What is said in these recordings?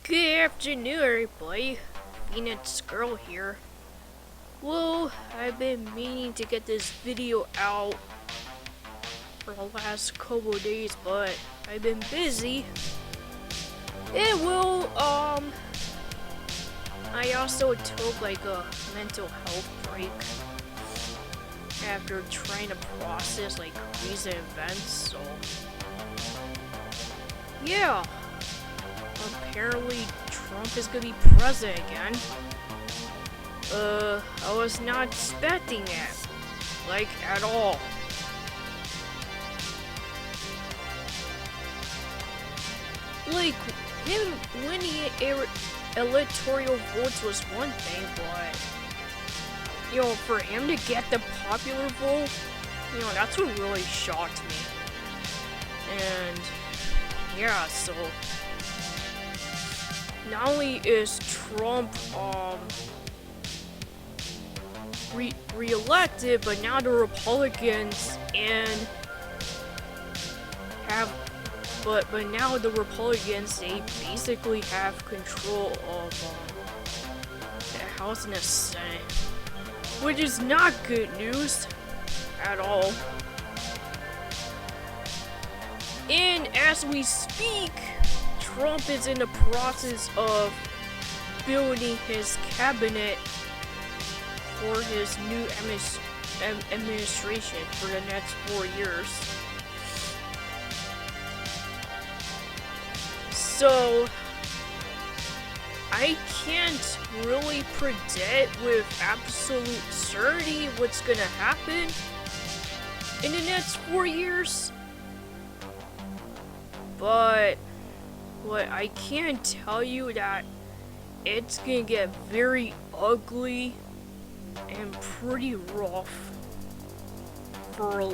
Good afternoon, everybody. Phoenix Girl here. Well, I've been meaning to get this video out for the last couple of days, but I've been busy. And I also took like a mental health break after trying to process like recent events, so yeah. Apparently Trump is gonna be president again. I was not expecting that. Like, at all. Like, him winning electoral votes was one thing, but, for him to get the popular vote, that's what really shocked me. And, yeah, so not only is Trump re-elected, but now the Republicans but now the Republicans, they basically have control of the House and the Senate, which is not good news at all. And as we speak, Trump is in the process of building his cabinet for his new administration for the next 4 years. So, I can't really predict with absolute certainty what's gonna happen in the next 4 years. But what I can tell you that it's gonna get very ugly and pretty rough for a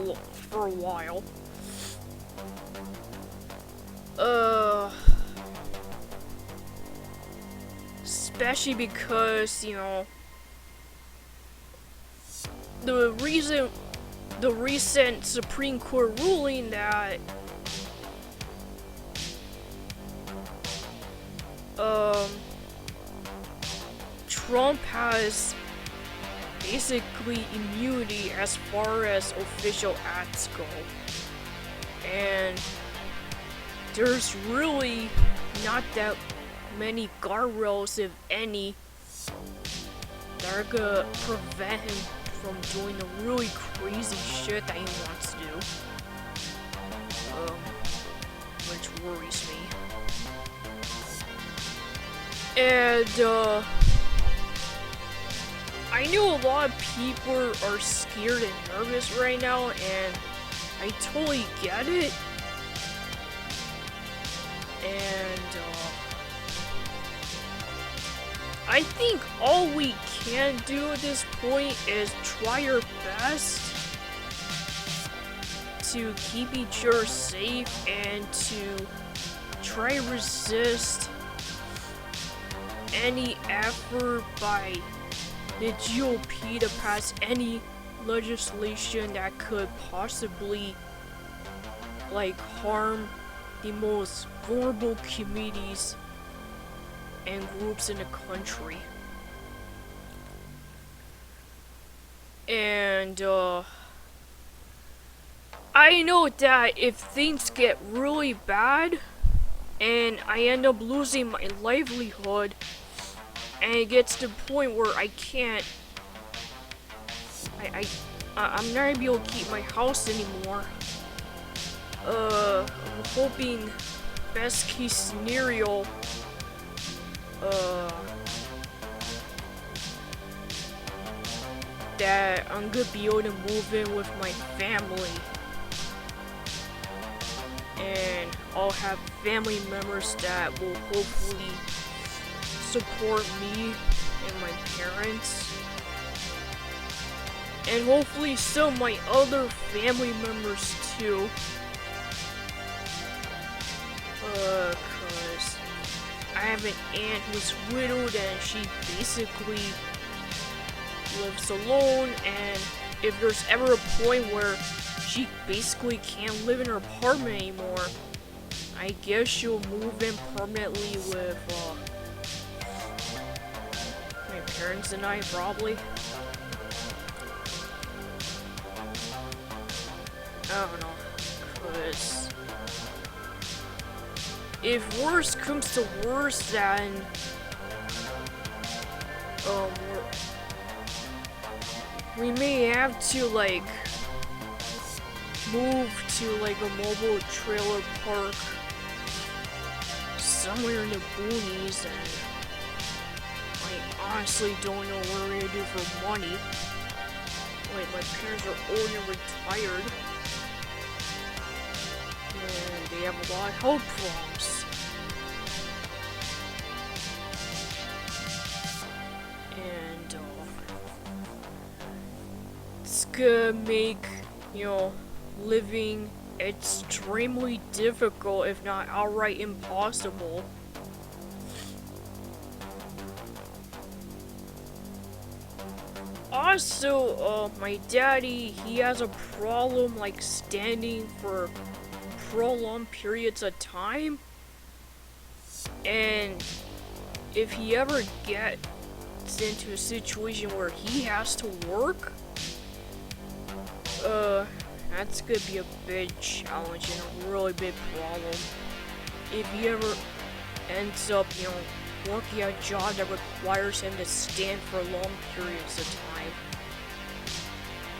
while. Especially because, the recent Supreme Court ruling that Trump has basically immunity as far as official acts go. And there's really not that many guardrails, if any, that are gonna prevent him from doing the really crazy shit that he wants to do. Which worries me. And, I know a lot of people are scared and nervous right now, and I totally get it. And, I think all we can do at this point is try our best to keep each other safe and to try to resist any effort by the GOP to pass any legislation that could possibly harm the most vulnerable communities and groups in the country. And I know that if things get really bad and I end up losing my livelihood, and it gets to the point where I can't, I'm not gonna be able to keep my house anymore. I'm hoping, best case scenario, that I'm gonna be able to move in with my family. And I'll have family members that will hopefully support me and my parents, and hopefully some of my other family members too, cause I have an aunt who's widowed and she basically lives alone, and if there's ever a point where she basically can't live in her apartment anymore, I guess she'll move in permanently with my parents and I, probably. I don't know, cause if worse comes to worse, then we may have to like move to like a mobile trailer park somewhere in the boonies, and I honestly don't know what we're gonna do for money. Like, my parents are old and retired, and they have a lot of health problems. And it's gonna make, living extremely difficult, if not outright impossible. Also, my daddy, he has a problem like standing for prolonged periods of time. And if he ever gets into a situation where he has to work, that's gonna be a big challenge and a really big problem. If he ever ends up, working a job that requires him to stand for long periods of time,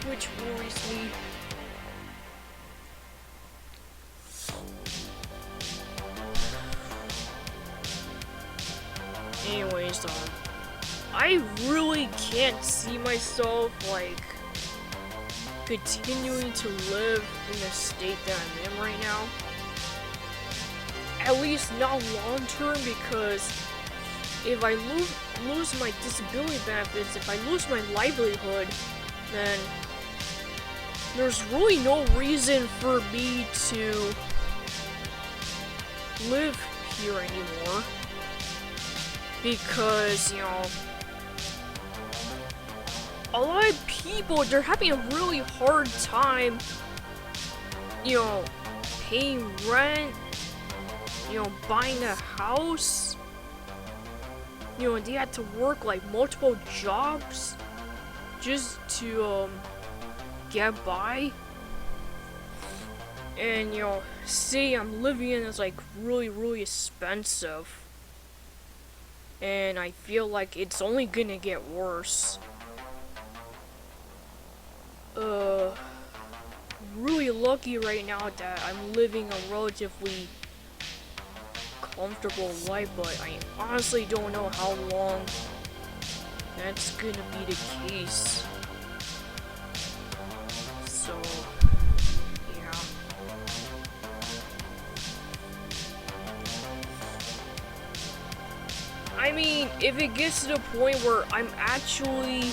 which worries me. Anyways, I really can't see myself, like, continuing to live in the state that I'm in right now. At least not long term, because if I lose my disability benefits, if I lose my livelihood, then there's really no reason for me to live here anymore. Because, a lot of people, they're having a really hard time, paying rent, buying a house. They had to work like multiple jobs just to get by. And city I'm living in is like really, really expensive. And I feel like it's only gonna get worse. Really lucky right now that I'm living a relatively comfortable life, but I honestly don't know how long that's gonna be the case. So, yeah. I mean, if it gets to the point where I'm actually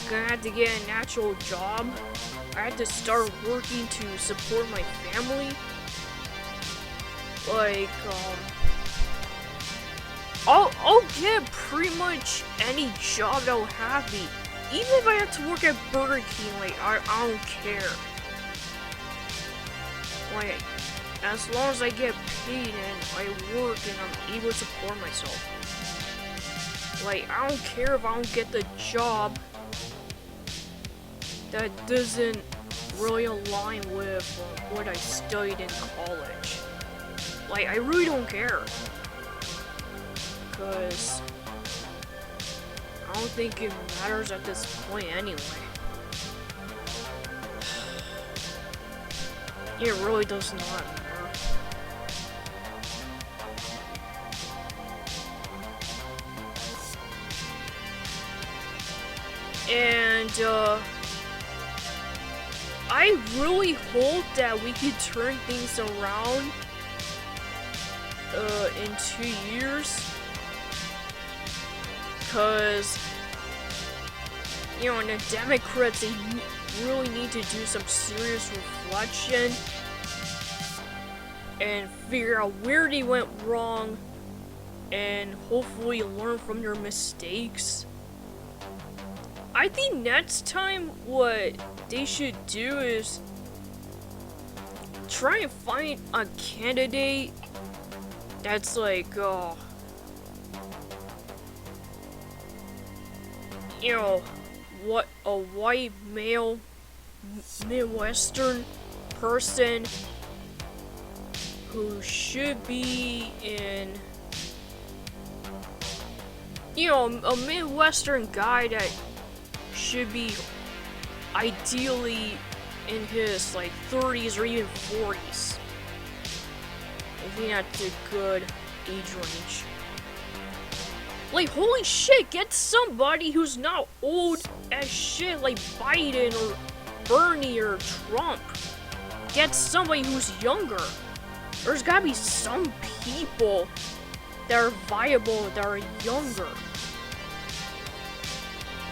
gonna have to get an actual job, I have to start working to support my family. Like, I'll get pretty much any job that'll have me. Even if I have to work at Burger King, like, I don't care. Like, as long as I get paid and I work and I'm able to support myself. Like, I don't care if I don't get the job that doesn't really align with what I studied in college. Like, I really don't care. Because I don't think it matters at this point anyway. It really does not matter. And, I really hope that we can turn things around, in 2 years. Cause, the Democrats, they really need to do some serious reflection and figure out where they went wrong and hopefully learn from their mistakes. I think next time what they should do is try and find a candidate that's like, you know, what a white male Midwestern person who should be in, you know, a Midwestern guy that should be ideally in his like 30s or even 40s. I think that's a good age range. Like, holy shit, get somebody who's not old as shit like Biden or Bernie or Trump. Get somebody who's younger. There's gotta be some people that are viable that are younger.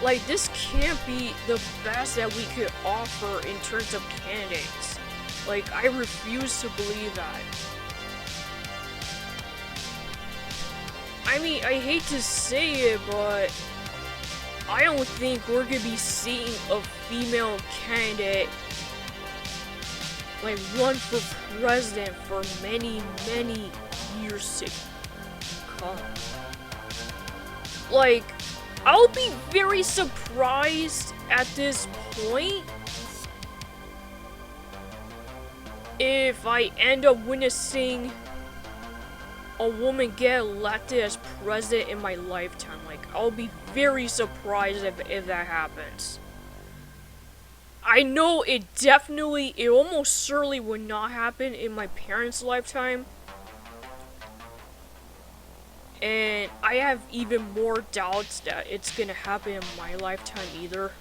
Like, this can't be the best that we could offer in terms of candidates. Like, I refuse to believe that. I mean, I hate to say it, but I don't think we're gonna be seeing a female candidate like run for president for many, many years to come. Like, I'll be very surprised at this point if I end up witnessing a woman get elected as president in my lifetime. Like, I'll be very surprised if that happens. I know it almost certainly would not happen in my parents' lifetime. And I have even more doubts that it's gonna happen in my lifetime either.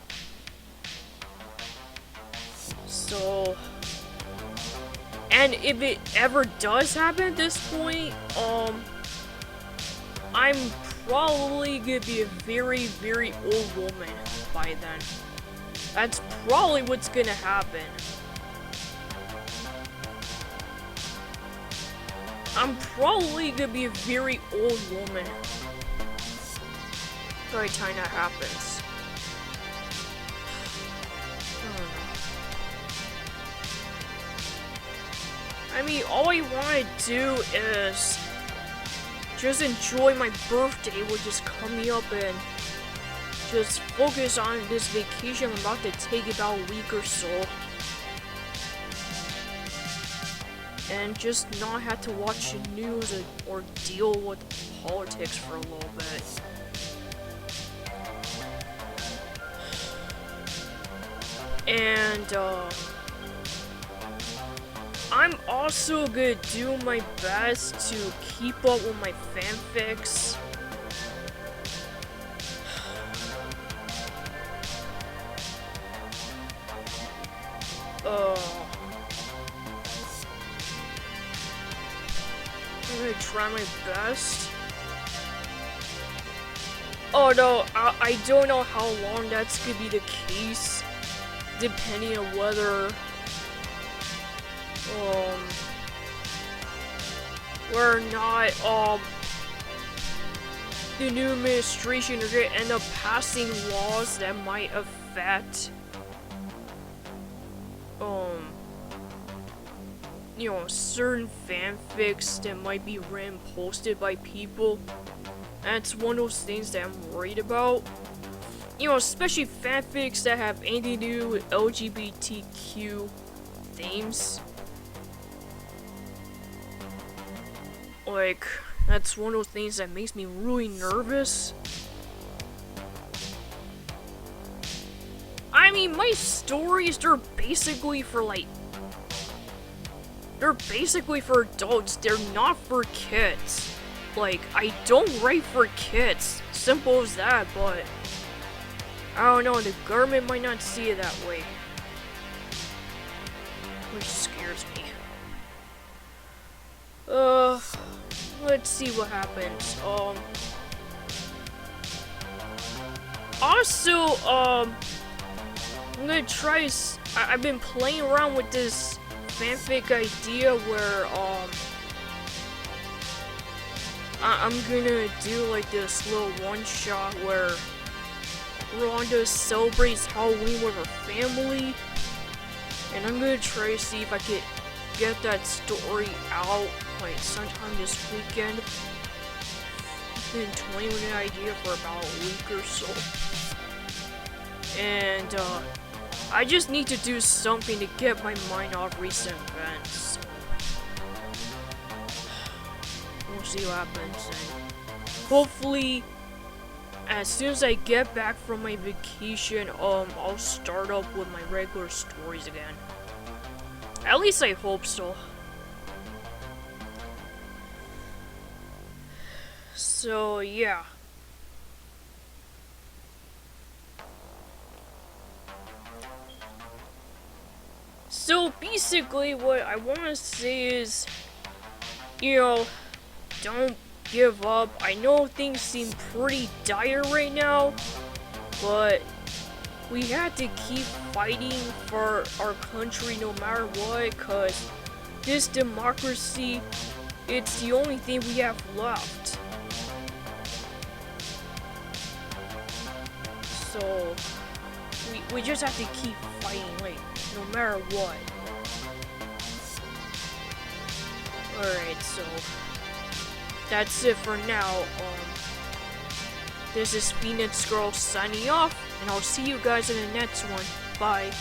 So, and if it ever does happen at this point, I'm probably gonna be a very, very old woman by then. That's probably what's gonna happen. I'm probably gonna be a very old woman by the time that happens. I mean, all I want to do is just enjoy my birthday, which is coming up, and just focus on this vacation I'm about to take about a week or so. And just not have to watch the news or deal with politics for a little bit. And, I'm also gonna do my best to keep up with my fanfics. I'm gonna try my best. Oh no, I don't know how long that's gonna be the case, depending on whether or not the new administration are gonna end up passing laws that might affect you know, certain fanfics that might be written and posted by people. That's one of those things that I'm worried about. You know, especially fanfics that have anything to do with LGBTQ themes. Like, that's one of those things that makes me really nervous. I mean, my stories, they're basically for adults. They're not for kids. Like, I don't write for kids. Simple as that, but I don't know, the government might not see it that way. Which scares me. Let's see what happens. Also, I'm gonna try. I've been playing around with this fanfic idea where I'm gonna do like this little one shot where Rhonda celebrates Halloween with her family, and I'm gonna try to see if I could get that story out point sometime this weekend. Been toying with an idea for about a week or so. And, I just need to do something to get my mind off recent events. We'll see what happens, and hopefully, as soon as I get back from my vacation, I'll start up with my regular stories again. At least I hope so. So, yeah. So, basically, what I want to say is, don't give up. I know things seem pretty dire right now, but we have to keep fighting for our country no matter what, because this democracy, it's the only thing we have left. So, we just have to keep fighting, like, no matter what. Alright, so that's it for now. This is Peanuts Girl signing off, and I'll see you guys in the next one. Bye.